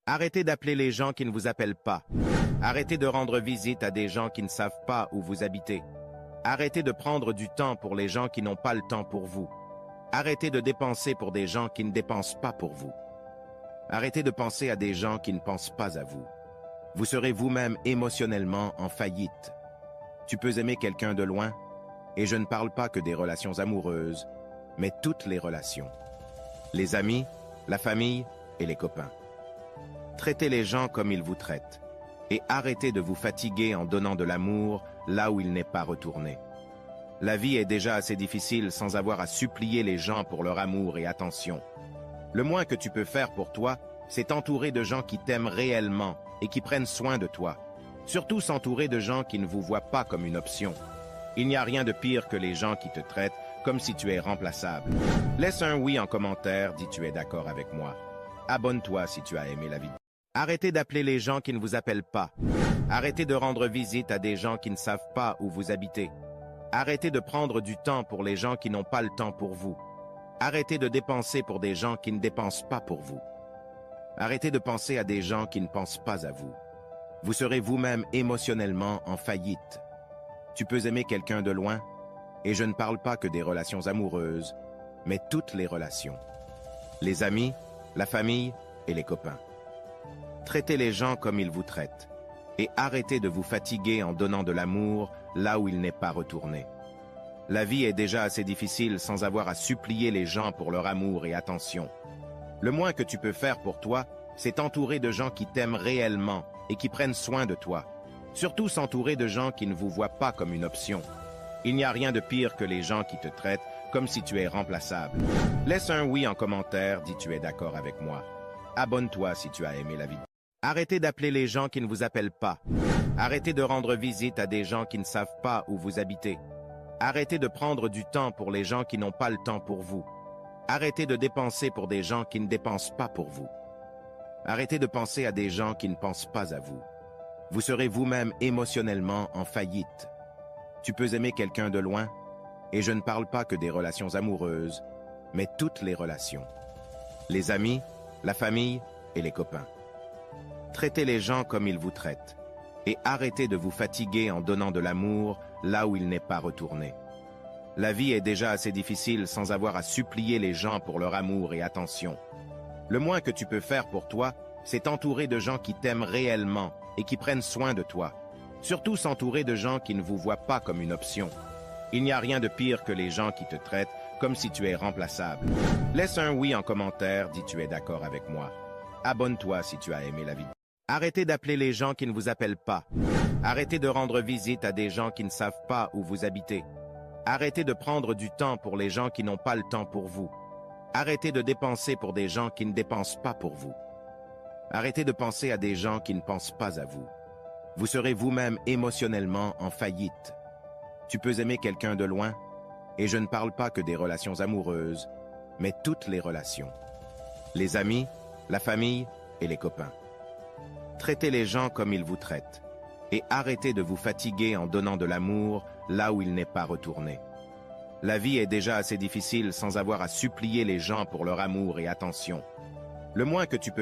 Arrêtez d'appeler les gens qui ne vous appellent pas. Arrêtez de rendre visite à des gens qui ne savent pas où vous habitez. Arrêtez de prendre du temps pour les gens qui n'ont pas le temps pour vous. Arrêtez de dépenser pour des gens qui ne dépensent pas pour vous. Arrêtez de penser à des gens qui ne pensent pas à vous. Vous serez vous-même émotionnellement en faillite. Tu peux aimer quelqu'un de loin, et je ne parle pas que des relations amoureuses, mais toutes les relations. Les amis, la famille et les copains. Traitez les gens comme ils vous traitent, et arrêtez de vous fatiguer en donnant de l'amour là où il n'est pas retourné. La vie est déjà assez difficile sans avoir à supplier les gens pour leur amour et attention. Le moins que tu peux faire pour toi, c'est t'entourer de gens qui t'aiment réellement et qui prennent soin de toi. Surtout s'entourer de gens qui ne vous voient pas comme une option. Il n'y a rien de pire que les gens qui te traitent comme si tu es remplaçable. Laisse un oui en commentaire, dis tu es d'accord avec moi. Abonne-toi si tu as aimé la vidéo. Arrêtez d'appeler les gens qui ne vous appellent pas. Arrêtez de rendre visite à des gens qui ne savent pas où vous habitez. Arrêtez de prendre du temps pour les gens qui n'ont pas le temps pour vous. Arrêtez de dépenser pour des gens qui ne dépensent pas pour vous. Arrêtez de penser à des gens qui ne pensent pas à vous. Vous serez vous-même émotionnellement en faillite. Tu peux aimer quelqu'un de loin, et je ne parle pas que des relations amoureuses, mais toutes les relations. Les amis, la famille et les copains. Traitez les gens comme ils vous traitent, et arrêtez de vous fatiguer en donnant de l'amour là où il n'est pas retourné. La vie est déjà assez difficile sans avoir à supplier les gens pour leur amour et attention. Le moins que tu peux faire pour toi, c'est t'entourer de gens qui t'aiment réellement et qui prennent soin de toi. Surtout s'entourer de gens qui ne vous voient pas comme une option. Il n'y a rien de pire que les gens qui te traitent comme si tu es remplaçable. Laisse un oui en commentaire, dis tu es d'accord avec moi. Abonne-toi si tu as aimé la vidéo. Arrêtez d'appeler les gens qui ne vous appellent pas. Arrêtez de rendre visite à des gens qui ne savent pas où vous habitez. Arrêtez de prendre du temps pour les gens qui n'ont pas le temps pour vous. Arrêtez de dépenser pour des gens qui ne dépensent pas pour vous. Arrêtez de penser à des gens qui ne pensent pas à vous. Vous serez vous-même émotionnellement en faillite. Tu peux aimer quelqu'un de loin, et je ne parle pas que des relations amoureuses, mais toutes les relations. Les amis, la famille et les copains. Traitez les gens comme ils vous traitent, et arrêtez de vous fatiguer en donnant de l'amour là où il n'est pas retourné. La vie est déjà assez difficile sans avoir à supplier les gens pour leur amour et attention. Le moins que tu peux faire pour toi, c'est t'entourer de gens qui t'aiment réellement et qui prennent soin de toi. Surtout s'entourer de gens qui ne vous voient pas comme une option. Il n'y a rien de pire que les gens qui te traitent comme si tu es remplaçable. Laisse un oui en commentaire, dis tu es d'accord avec moi. Abonne-toi si tu as aimé la vidéo. Arrêtez d'appeler les gens qui ne vous appellent pas. Arrêtez de rendre visite à des gens qui ne savent pas où vous habitez. Arrêtez de prendre du temps pour les gens qui n'ont pas le temps pour vous. Arrêtez de dépenser pour des gens qui ne dépensent pas pour vous. Arrêtez de penser à des gens qui ne pensent pas à vous. Vous serez vous-même émotionnellement en faillite. Tu peux aimer quelqu'un de loin, et je ne parle pas que des relations amoureuses, mais toutes les relations. Les amis, la famille et les copains. Traitez les gens comme ils vous traitent, et arrêtez de vous fatiguer en donnant de l'amour là où il n'est pas retourné. La vie est déjà assez difficile sans avoir à supplier les gens pour leur amour et attention. Le moins que tu peux